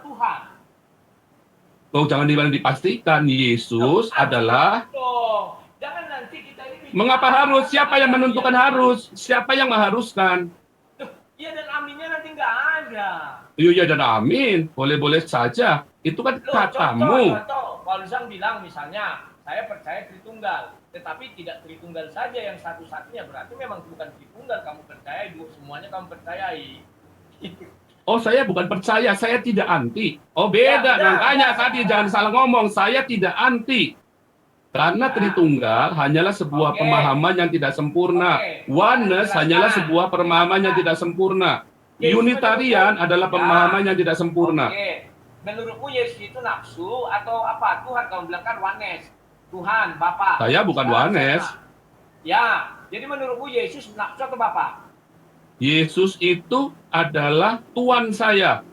Tuhan? Oh, jangan dipastikan. Yesus adalah... Jangan nanti kita ini... Mengapa harus? Siapa yang menentukan harus? Siapa yang mengharuskan? Iya dan aminnya nanti nggak ada. Iya dan amin. Boleh-boleh saja. Itu kan katamu. Contoh, Paulus bilang misalnya, saya percaya Tritunggal. Tetapi tidak Tritunggal saja yang satu-satunya. Berarti memang bukan Tritunggal kamu percaya, semuanya kamu percayai. Oh, saya bukan percaya, saya tidak anti. Oh, beda. Makanya tadi jangan salah ngomong, saya tidak anti. Karena Tritunggal hanyalah sebuah pemahaman yang tidak sempurna. Oneness hanyalah sebuah pemahaman yang tidak sempurna. Unitarian adalah pemahaman yang tidak sempurna. Menurutmu Yesus itu nafsu atau apa? Tuhan, kamu bilang kan oneness. Tuhan, Bapa. Saya bukan oneness. Ya, jadi menurutmu Yesus nafsu atau Bapa? Yesus itu adalah Tuhan saya,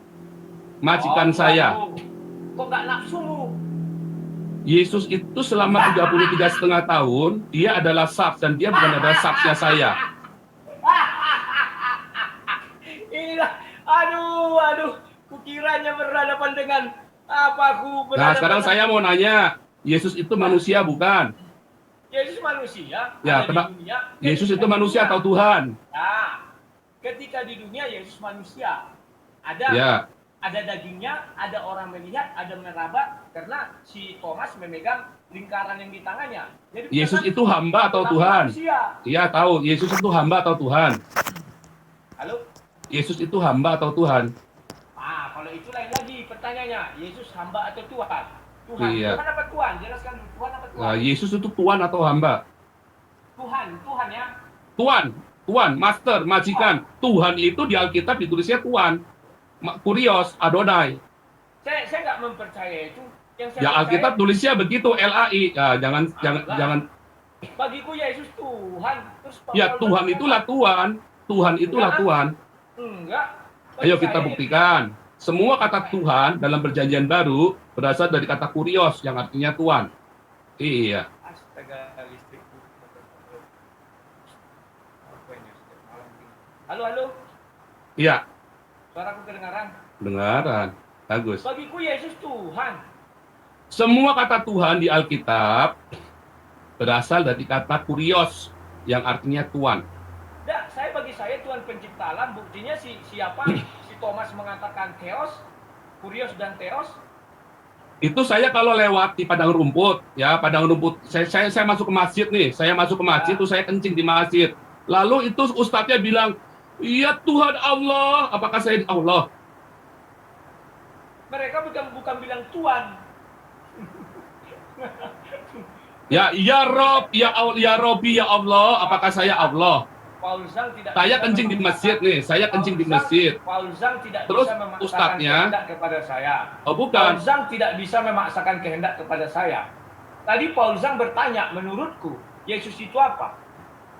majikan saya. Kok nggak nafsu? Yesus itu selama 33,5 tahun, dia adalah saks dan dia bukan adalah saksnya saya. Inilah, aduh, kukiranya berhadapan dengan apa aku berhadapan. Nah, sekarang saya mau nanya, Yesus itu manusia bukan? Yesus manusia? Ya, Yesus itu manusia atau Tuhan? Nah, ketika di dunia Yesus manusia, ada dagingnya, ada orang melihat, ada meraba, karena si Thomas memegang lingkaran yang di tangannya. Jadi Yesus itu hamba atau Tuhan? Iya tahu, Yesus itu hamba atau Tuhan? Halo? Yesus itu hamba atau Tuhan? Kalau itu lain lagi pertanyaannya, Yesus hamba atau Tuhan? Tuhan, iya. Tuhan apa Tuhan? Jelaskan dulu, Tuhan apa Tuhan? Nah, Yesus itu Tuhan atau hamba? Tuhan ya? Tuhan, master, majikan. Tuhan itu di Alkitab ditulisnya Tuhan. Kurios, Adonai. Saya nggak mempercayai itu. Yang saya Alkitab tulisnya begitu, LAI. Ya, jangan. Bagiku Yesus Tuhan. Terus ya, Tuhan itulah Tuhan. Tuhan itulah Tuhan. Enggak. Ayo kita buktikan. Semua kata Tuhan dalam Perjanjian Baru berasal dari kata kurios yang artinya Tuhan. Iya. Astaga, listrik. Halo. Iya. Suaraku kedengaran? Dengaran. Bagus. Bagiku Yesus Tuhan. Semua kata Tuhan di Alkitab berasal dari kata kurios yang artinya Tuhan. Bagi saya Tuhan pencipta alam, buktinya siapa? Si Thomas mengatakan theos, kurios dan theos. Itu saya kalau lewat di padang rumput, saya masuk ke masjid nih, itu saya kencing di masjid. Lalu itu ustadznya bilang, iya Tuhan Allah, apakah saya Allah? Mereka bukan bilang Tuhan. Ya Rob, ya Robi, ya Allah, apakah saya Allah? Saya kencing di masjid nih, Paul Zhang tidak Terus bisa memaksakan ustadznya kehendak kepada saya. Oh bukan. Paul Zhang tidak bisa memaksakan kehendak kepada saya. Tadi Paul Zhang bertanya, menurutku Yesus itu apa?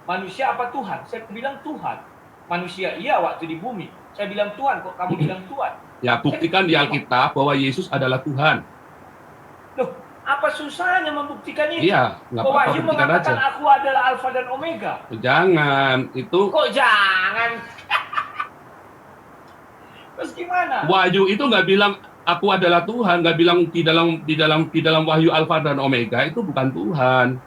Manusia apa Tuhan? Saya bilang Tuhan. Manusia iya waktu di bumi. Saya bilang Tuhan, kok kamu bilang Tuhan? Ya buktikan di Alkitab bahwa Yesus adalah Tuhan. Loh, apa susahnya membuktikan itu? Iya, nggak apa-apa, Wahyu mengatakan aja. Aku adalah Alfa dan Omega. Jangan, itu. Kok jangan? Terus gimana? Wahyu itu nggak bilang aku adalah Tuhan, nggak bilang di dalam Wahyu Alfa dan Omega itu bukan Tuhan.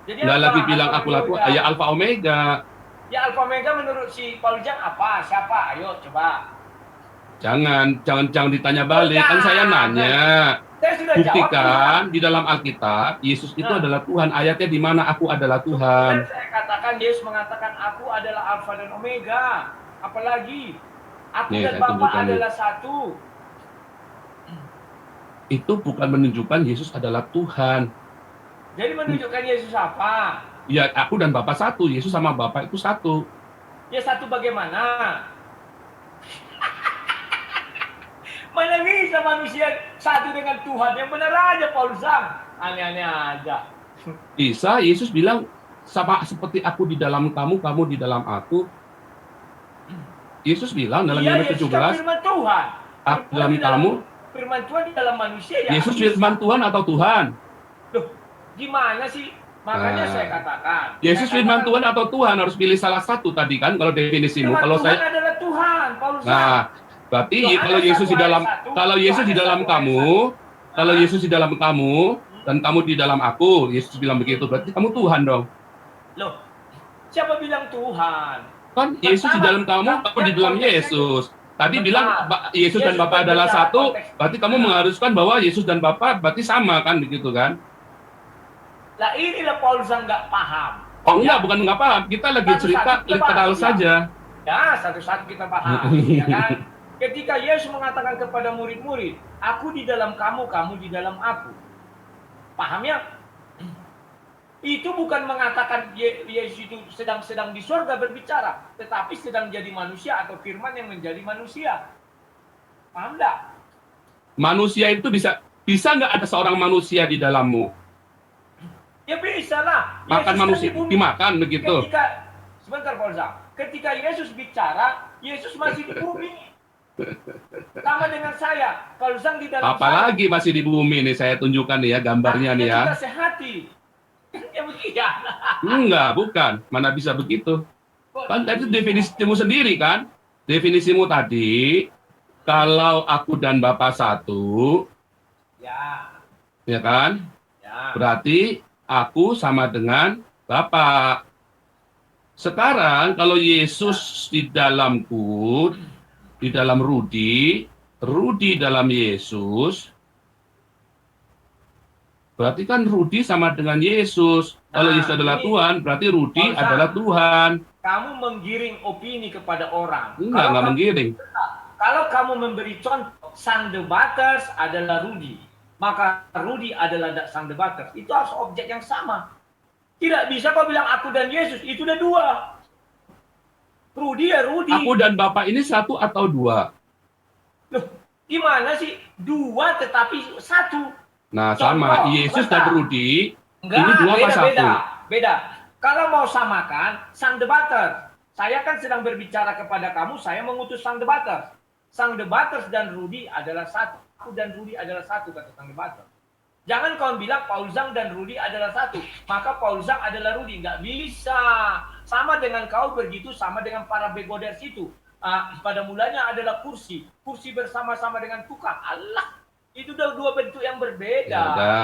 Nggak lagi bilang aku lah Tuhan, ya Alfa Omega. Ya Alfa Omega menurut si Paul Zhang apa? Siapa? Ayo coba. Jangan ditanya balik, kan saya nanya. Buktikan di dalam Alkitab Yesus itu adalah Tuhan. Ayatnya di mana aku adalah Tuhan. Saya katakan Yesus mengatakan aku adalah Alfa dan Omega. Apalagi aku dan Bapa adalah satu. Itu bukan menunjukkan Yesus adalah Tuhan. Jadi menunjukkan Yesus apa? Ya aku dan Bapa satu. Yesus sama Bapa itu satu. Ya satu bagaimana? Mana bisa manusia satu dengan Tuhan? Yang benar aja Paul Zhang. Aneh-aneh aja. Bisa, Yesus bilang sama seperti aku di dalam kamu, kamu di dalam aku. Yesus bilang dalam Yohanes 17. Yesus firman Tuhan. Aku dalam kamu. Firman Tuhan di dalam manusia ya. Yesus firman Tuhan atau Tuhan? Loh, gimana sih? Makanya saya katakan. Yesus firman Tuhan atau Tuhan harus pilih salah satu tadi kan kalau definisimu. Kalau Tuhan saya adalah Tuhan, Paulus. Nah, Berarti Yohanes kalau Yesus di 1 dalam ayat 1, kalau Yesus di Yohanes dalam 1 ayat kamu, 1. kalau Yesus di dalam kamu dan kamu di dalam aku, Yesus bilang begitu, berarti kamu Tuhan dong. Loh, siapa bilang Tuhan? Kan Yesus di dalam kamu di dalam Yesus. Tadi bilang Yesus dan Bapa adalah satu, berarti kamu mengharuskan bahwa Yesus dan Bapa berarti sama kan begitu kan? Lah inilah Paulus yang nggak paham. Oh enggak, bukan nggak paham. Kita lagi cerita literal saja. Ya, satu-satu kita paham, ya kan? Ketika Yesus mengatakan kepada murid-murid, aku di dalam kamu, kamu di dalam aku. Paham ya? Itu bukan mengatakan Yesus itu sedang di surga berbicara, tetapi sedang jadi manusia atau firman yang menjadi manusia. Paham enggak? Manusia itu bisa nggak ada seorang manusia di dalammu? Ya bisa lah. Makan manusia, dimakan begitu. Sebentar Paulus. Ketika Yesus bicara, Yesus masih di bumi. Sama dengan saya. Paulus di dalam apalagi saya. Masih di bumi nih, saya tunjukkan nih ya gambarnya nih ya. Kita sehati. Ya begitu. Enggak, bukan. Mana bisa begitu? Kan itu definisimu sendiri kan? Definisimu tadi, kalau aku dan Bapa satu, ya kan? Ya. Berarti aku sama dengan Bapa. Sekarang kalau Yesus di dalamku, di dalam Rudi dalam Yesus, berarti kan Rudi sama dengan Yesus. Kalau Yesus adalah Tuhan, berarti Rudi adalah Tuhan. Kamu menggiring opini kepada orang. Enggak menggiring. Kalau kamu memberi contoh, sang debaters adalah Rudi, maka Rudi adalah sang debaters. Itu harus objek yang sama. Tidak bisa kau bilang aku dan Yesus, itu udah dua. Rudi ya Rudi. Aku dan Bapak ini satu atau dua? Loh, gimana sih? Dua tetapi satu. Nah, sama. Yesus dan Rudi, ini dua apa satu? Beda. Kalau mau samakan, sang debater. Saya kan sedang berbicara kepada kamu, saya mengutus sang debater. Sang debater dan Rudi adalah satu. Aku dan Rudi adalah satu, kata sang debater. Jangan kau bilang Paul Zhang dan Rudi adalah satu. Maka Paul Zhang adalah Rudi. Nggak bisa. Sama dengan kau begitu, sama dengan para begoders itu. Pada mulanya adalah kursi. Kursi bersama-sama dengan tukang. Allah. Itu dua bentuk yang berbeda. Ya,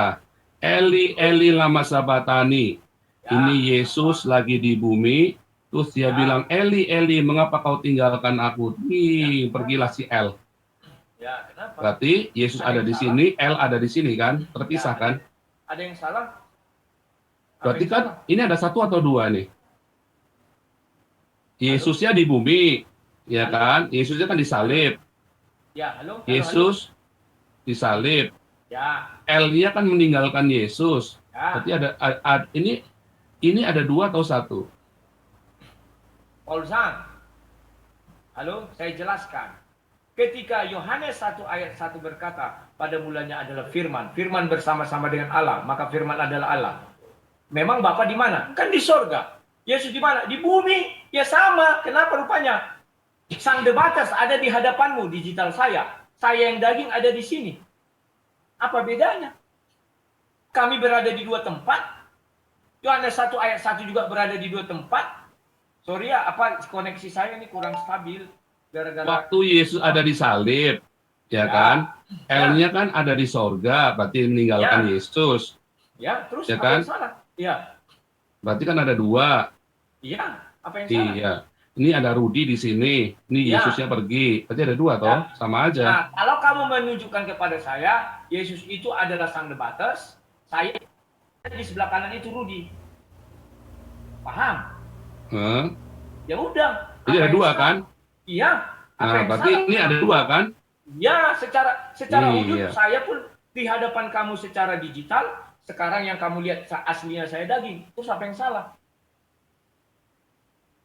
Eli, Eli lama sabatani. Ya. Ini Yesus lagi di bumi. Terus dia bilang, Eli, Eli, mengapa kau tinggalkan aku? Pergilah si El. Ya, kenapa? Berarti Yesus ada di sini, El ada di sini kan? Terpisah kan? Ada yang salah? Berarti kan ini ada satu atau dua nih? Yesusnya di bumi, ya kan? Yesusnya kan disalib. Ya, halo. Yesus disalib. Ya. El-nya kan meninggalkan Yesus. Ya. Berarti ini ada dua atau satu? Paul Zhang. Halo, saya jelaskan. Ketika Yohanes 1 ayat 1 berkata, pada mulanya adalah firman. Firman bersama-sama dengan Allah, maka firman adalah Allah. Memang Bapa di mana? Kan di sorga. Yesus di mana? Di bumi. Ya sama. Kenapa rupanya? Sang debaters ada di hadapanmu, digital saya. Saya yang daging ada di sini. Apa bedanya? Kami berada di dua tempat. Yohanes 1 ayat 1 juga berada di dua tempat. Sorry ya, koneksi saya ini kurang stabil. Waktu Yesus ada di salib, ya kan? El-nya kan ada di sorga, berarti meninggalkan Yesus. Ya, terus ya apa kan? yang salah? Iya. Berarti kan ada dua. Iya, apa yang salah? Iya. Ini ada Rudi di sini, ini Yesusnya pergi. Berarti ada dua toh, sama aja. Nah, kalau kamu menunjukkan kepada saya, Yesus itu adalah sang debaters, saya di sebelah kanan itu Rudi. Paham? Ya udah. Jadi ada dua kan? Iya. Nah, berarti ini ada dua kan? Ya, secara wujud saya pun di hadapan kamu secara digital. Sekarang yang kamu lihat aslinya saya daging. Terus apa yang salah?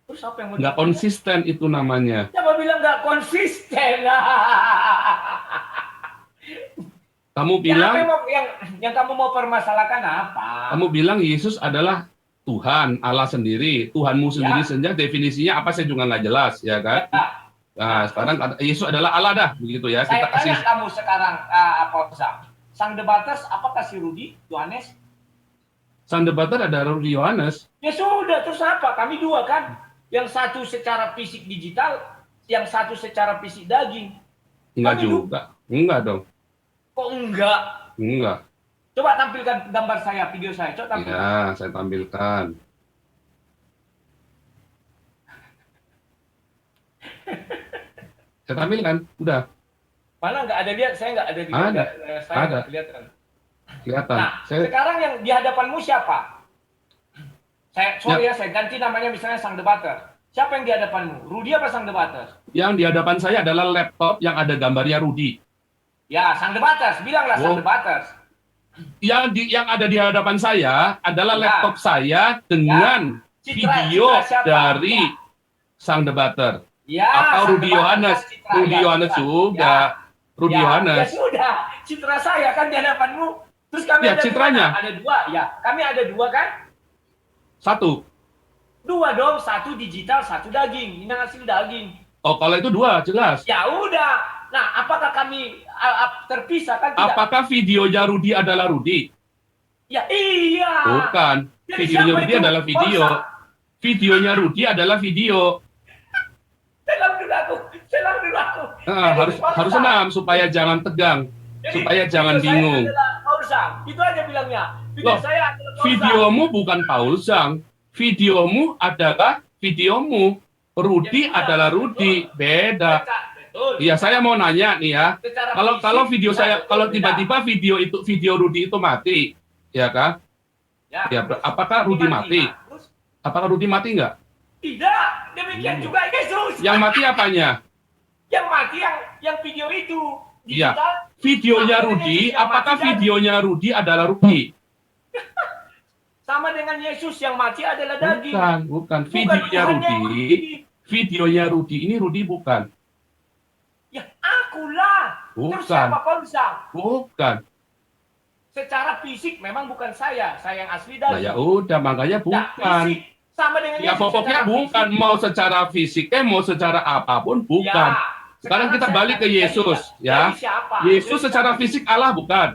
Terus apa yang mau nggak konsisten itu namanya. Siapa bilang nggak konsisten? Kamu bilang yang kamu mau permasalahkan apa? Kamu bilang Yesus adalah Tuhan, Allah sendiri. Tuhanmu sendiri saja definisinya apa saya juga nggak jelas, ya kan? Ya. Nah, sekarang Yesus adalah Allah dah, begitu ya. Saya tanya kamu sekarang, sang debaters apakah si Rudi, Yohanes? Sang debater ada Rudi Yohanes. Ya sudah, terus apa? Kami dua kan? Yang satu secara fisik digital, yang satu secara fisik daging. Enggak Kami juga. Enggak dong. Kok enggak? Enggak. Coba tampilkan gambar saya, video saya. Coba tampilkan. Ya, saya tampilkan. Saya tampilkan, udah. Mana nggak ada lihat? Saya nggak ada lihat. Ada. Saya Ada. nggak kelihatan. Kelihatan. Nah, sekarang yang di hadapanmu siapa? Saya ganti namanya misalnya sang debater. Siapa yang di hadapanmu? Rudi apa sang debater? Yang di hadapan saya adalah laptop yang ada gambarnya Rudi. Ya, sang debater. Bilanglah sang debater. Yang ada di hadapan saya adalah Ya. laptop saya dengan video siapa? dari sang debater. Ya, Atau sang Rudi debater Yohanes. kan citra. Rudi Ya, Yohanes citra. juga. Rudi Ya Yohanes. sudah, citra saya kan di hadapanmu. Terus kami Ya, ada citranya. dua, ada dua. Ya, kami ada dua kan? Satu. Dua dong, satu digital, satu daging. Ini hasil daging. Oh, kalau itu dua, jelas. Ya udah. Nah, apakah kami terpisah kan tidak? Apakah videonya Rudi adalah Rudi? Ya iya. Bukan. Jadi Videonya siapa Rudi itu? adalah video. Polsa. Videonya Rudi adalah video. Selang dulu aku. Harus senam supaya jangan tegang, supaya jangan bingung. Itu aja bilangnya. Video Loh, saya adalah Paul Sang. Videomu bukan Paul Sang. Videomu adalah videomu. Rudi Ya, adalah Rudi. Beda. Betul. Iya, saya mau nanya nih ya. Secara Kalau fisik, video ya, saya, betul, kalau beda. tiba-tiba video Rudi itu mati, ya kan? Ya, terus apakah Rudi mati? Nah, terus Apakah Rudi mati nggak? tidak. Demikian juga Yesus. Yang mati apanya? Yang mati yang video itu. Iya. Digital. Videonya Sama dengan Rudi, Yesus yang apakah mati kan? videonya Rudi adalah Rudi? Sama dengan Yesus yang mati adalah daging. Bukan. Bukan Videonya Tuhan yang Rudi, mati. videonya Rudi ini Rudi bukan. Ya akulah. Terus Bukan. siapa Paul Sang? Bukan. Secara fisik memang bukan saya yang asli Nah, daging. ya udah, makanya Nah, bukan. fisik sama dengan Ya Yesus pokoknya secara bukan. fisik. Mau secara fisik, mau secara apapun bukan. Ya, Sekarang kita saya balik ke tanya, Yesus, jadi ya. siapa? Yesus Jadi secara siapa? fisik Allah bukan.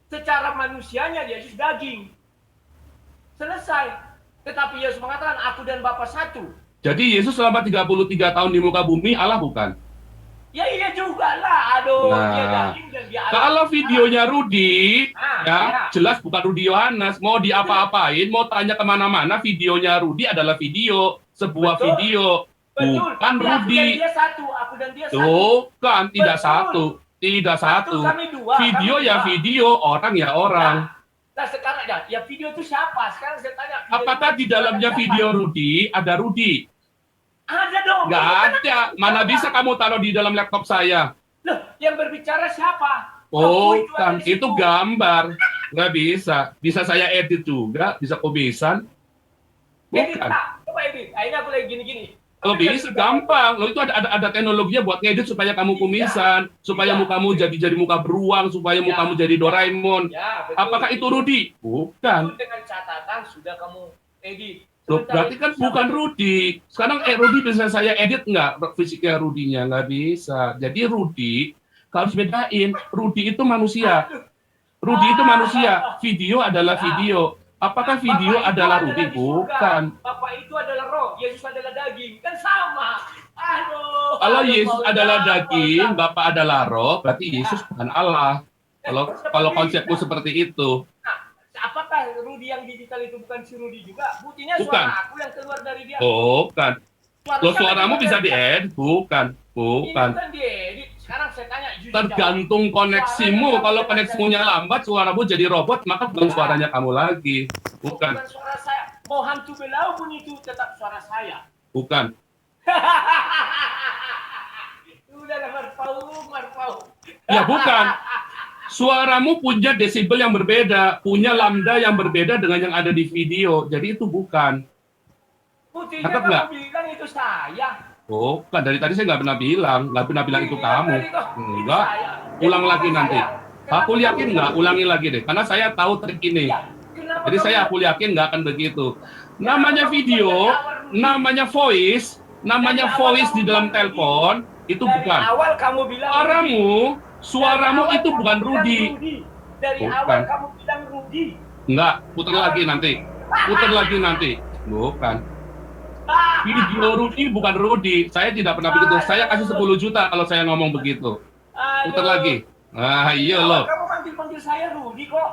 Secara manusianya Yesus daging. Selesai. Tetapi Yesus mengatakan aku dan Bapa satu. Jadi Yesus selama 33 tahun di muka bumi Allah bukan. Ya iya juga lah. Aduh, Nah, dia daging dan dia Allah. Kalau videonya Rudi, Ah, ya ya. jelas bukan Rudi Yohanes. Mau diapa-apain, mau tanya kemana-mana, videonya Rudi adalah video, sebuah Betul. video, Betul. bukan Tapi Aku dan Rudi. dia satu. Aku dan dia satu. Bukan, tidak Betul. satu, tidak satu. Betul, kami dua. Video kami ya dua. video, orang ya orang. Nah sekarang ya video itu siapa? Sekarang saya tanya. video Apakah itu di dalamnya siapa? video Rudi ada Rudi? Ada dong. Nggak ada. Mana bisa kamu taruh di dalam laptop saya? Loh, yang berbicara siapa? Oh, Bukan, ada di itu situ. gambar. Nggak bisa. Bisa saya edit juga, bisa kumisan. Edit Bukan. tak? Coba edit. Akhirnya aku lagi gini-gini. Lo bisa gampang. Lo itu ada teknologinya buat ngedit supaya kamu kumisan, supaya Iya. mukamu jadi muka beruang, supaya Iya. mukamu jadi Doraemon. Ya, betul. Apakah itu Rudi? Bukan. Itu dengan catatan sudah kamu edit. Loh, Sementara berarti itu kan siapa? bukan Rudi. Sekarang Rudi bisa saya edit nggak fisiknya Rudinya? Nggak bisa. Jadi Rudi harus bedain. Rudi itu manusia. Rudi itu manusia. Video adalah video. Apakah video Bapak itu adalah Rudi? di surga. Bukan. Bapak itu adalah roh, Yesus adalah daging. Kan sama. Aduh. Kalau aduh, Yesus Paul adalah Sang, daging, Paul Sang. Bapak adalah roh, berarti Yesus bukan Allah. Kalau konsepku seperti itu. Nah, apakah Rudi yang digital itu bukan si Rudi juga? Buktinya Bukan. suara aku yang keluar dari dia. Bukan. Lo siapa suaramu yang bisa keluar dari dia? diedit? Bukan. Bukan Bukan. diedit. Sekarang saya tanya. jujur Tergantung koneksimu. Kalau koneksimunya lambat, suaramu jadi robot, maka bukan suaranya kamu lagi. jawab. Bukan. Bukan suara saya. Mau hantu belau pun itu tetap suara saya. Bukan. Udahlah marpau. Ya bukan. Suaramu punya desibel yang berbeda, punya lambda yang berbeda dengan yang ada di video. Jadi itu bukan. Buktinya Nangkep kamu nggak? bilang itu saya. Bukan. Dari tadi saya nggak pernah bilang itu kamu. Enggak. Ulang lagi nanti. Aku yakin nggak, ulangi lagi deh. Karena saya tahu trik ini. Jadi aku yakin nggak akan begitu. Namanya video, namanya voice di dalam telepon itu dari bukan. awal kamu bilang Suaramu itu bukan Rudi. Dari Bukan. awal kamu bilang Rudi. Enggak, putar lagi nanti. Bukan. Video Rudi bukan Rudi. Saya tidak pernah begitu. Saya kasih 10 juta kalau saya ngomong begitu. Putar lagi. Nah, iya loh. Kamu panggil saya Rudi kok.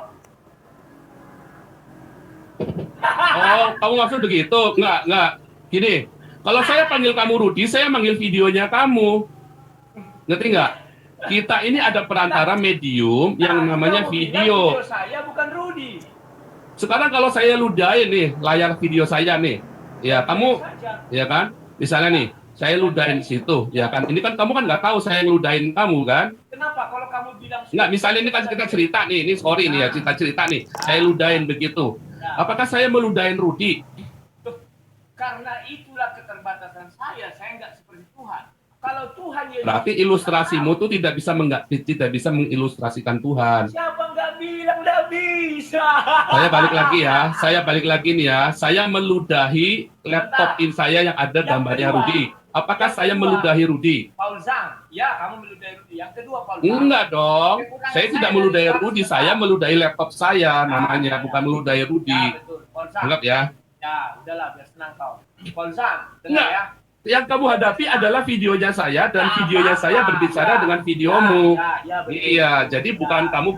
Oh, kamu maksud begitu? Enggak. Gini, kalau saya panggil kamu Rudi, saya manggil videonya kamu. Ngerti nggak? Kita ini ada perantara medium yang namanya kamu bilang video. video saya bukan Rudi. Sekarang kalau saya ludahin nih layar video saya nih, ya kamu, ya kan? Misalnya nih, saya ludahin situ, ya kan? Ini kan kamu kan nggak tahu saya ngeludahin kamu kan? Kenapa kalau kamu bilang Nggak, misalnya ini kan kita cerita nih, ini sorry nih ya, cerita nih. Saya ludahin begitu. Apakah saya meludahin Rudi? Karena itulah keterbatasan saya nggak seperti Tuhan. Kalau Tuhan Yesus, Berarti ilustrasimu tuh tidak bisa mengilustrasikan Tuhan. siapa nggak bilang nggak bisa? Saya balik lagi nih ya. Saya meludahi laptop saya yang ada gambarnya Rudi. Apakah saya meludahi Rudi? Paul Zhang, ya kamu meludahi Rudi. Yang kedua Paul Zhang. Enggak dong. Saya tidak meludahi Rudi. Saya meludahi laptop saya namanya, bukan meludahi Rudi. Ya, betul. Paul Zhang. Anggap ya. Ya, udahlah biar senang kau. Paul Zhang, dengar Enggak. ya. Yang kamu hadapi adalah videonya saya dan videonya saya berbicara dengan videomu. Betul. Iya, jadi bukan kamu.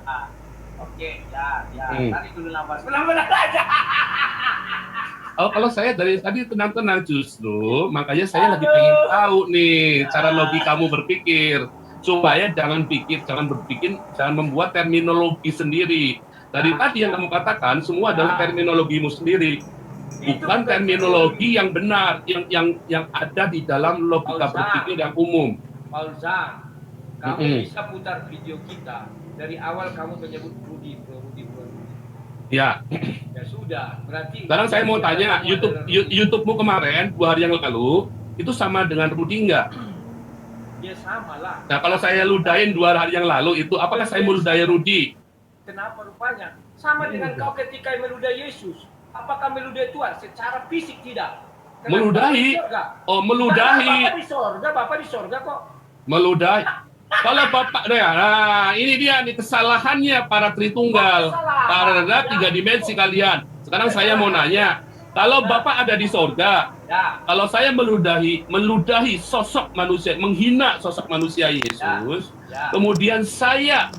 Oke, ya. Tarik dulu nafas. Benar-benar aja. Oh, kalau saya dari tadi tenang-tenang justru, makanya saya lagi pengen tahu nih cara logikamu berpikir supaya jangan berpikir, jangan membuat terminologi sendiri. Dari tadi yang kamu katakan semua adalah terminologimu sendiri, bukan terminologi yang benar, yang ada di dalam logika berpikir yang umum. Paul Zhang, kamu bisa putar video kita dari awal kamu menyebut Rudi. Ya. Ya sudah, berarti. Sekarang saya mau tanya, YouTube-mu kemarin 2 hari yang lalu itu sama dengan Rudi nggak? Ya sama lah. Nah, kalau saya ludahin 2 hari yang lalu itu, apakah saya meludahi Rudi? Kenapa rupanya? Sama dengan kau ketika meludahi Yesus. Apakah meludahi Tuhan? Secara fisik tidak. Meludahi. Oh, meludahi. Bapak di sorga kok. Meludahi. Kalau Bapak, nah ini dia nih kesalahannya para Tritunggal, para 3 dimensi kalian. Sekarang saya mau nanya, kalau Bapak ada di sorga, kalau saya meludahi sosok manusia, menghina sosok manusia Yesus, kemudian saya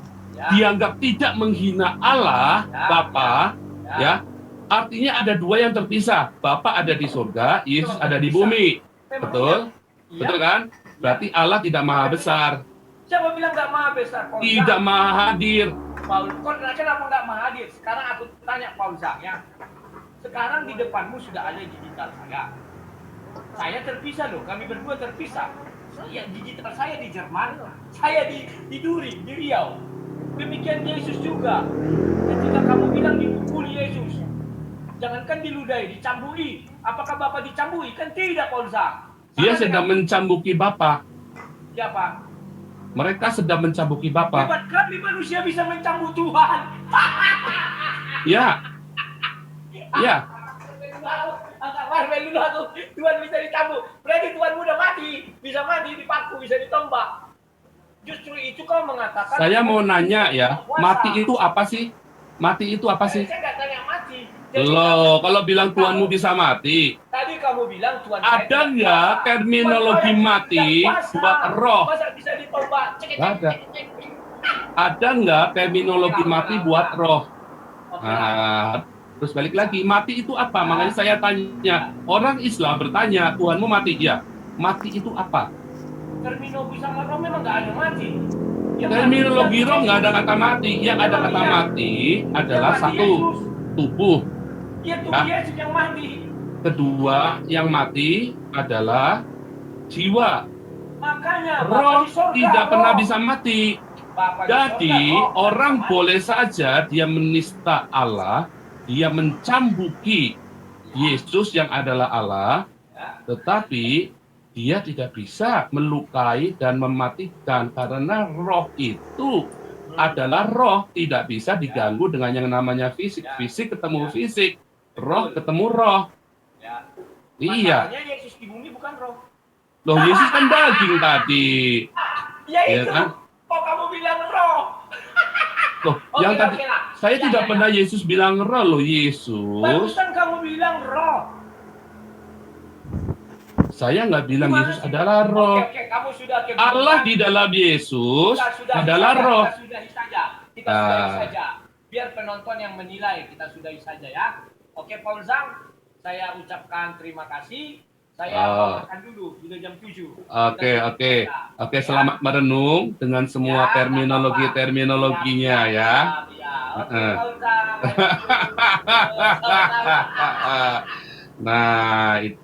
dianggap tidak menghina Allah, Bapak, ya, artinya ada 2 yang terpisah. Bapak ada di sorga, Yesus ada di bumi. Betul? Betul kan? Berarti Allah tidak maha besar. Siapa bilang nggak maha besar? Tidak maha hadir. Paul, kenapa nggak maha hadir? Sekarang aku tanya Paul Zhang ya. Sekarang di depanmu sudah ada digital saya. Saya terpisah loh, kami berdua terpisah. Digital saya di Jerman, saya di Duri, di Riau. Demikian Yesus juga. Ketika kamu bilang dipukuli Yesus, jangankan diludahi, dicambui. Apakah Bapak dicambui? Kan tidak, Paul Zhang. Dia sedang mencambuki Bapak. Ya, Pak. Mereka sedang mencambuki Bapak. Hebat kali manusia bisa mencambuk Tuhan. Ya. Ya. Tuhan bisa dicambuk. Berarti Tuhan udah mati. Bisa mati, dipaku, bisa ditombak. Justru itu kau mengatakan. Saya mau nanya ya, mati itu apa sih? Mati itu apa sih? Saya nggak tanya mati. Loh, kalau bilang Tuhanmu bisa mati. Tadi kamu bilang Tuhan ada nggak terminologi mati buat roh? Masa bisa ditombak? Ada. Ada nggak terminologi mati buat roh? Nah, terus balik lagi, mati itu apa? Makanya saya tanya, orang Islam bertanya, Tuhanmu mati? Ya, mati itu apa? Terminologi sama roh memang nggak ada mati. Terminologi roh nggak ada kata mati. Yang ada kata mati adalah satu, tubuh. Ya, tubuh Yesus yang mati. Kedua, yang mati adalah jiwa. Makanya roh tidak pernah bisa mati. Jadi orang boleh saja dia menista Allah, dia mencambuki Yesus yang adalah Allah, tetapi dia tidak bisa melukai dan mematikan karena roh itu adalah roh, tidak bisa diganggu dengan yang namanya fisik. Fisik ketemu fisik, roh ketemu roh. Iya. Yesus di bumi bukan roh. Loh, Yesus kan daging tadi. Ya itu. Kan? Kok kamu bilang roh? Loh, yang tadi saya tidak pernah Yesus bilang roh loh, Yesus. Barusan kamu bilang roh. Saya nggak bilang Gimana Yesus sih? adalah roh. Oke, kamu sudah Allah di dalam Yesus adalah roh. Kita sudahi saja. Kita Ah. sudahi saja. Biar penonton yang menilai, kita sudahi saja ya. Oke, Paul Zhang, saya ucapkan terima kasih. Saya mau makan dulu, sudah jam 7. Oke, selamat merenung dengan semua Ya, terminologinya ya. Oke, Paul Zhang. Nah, itu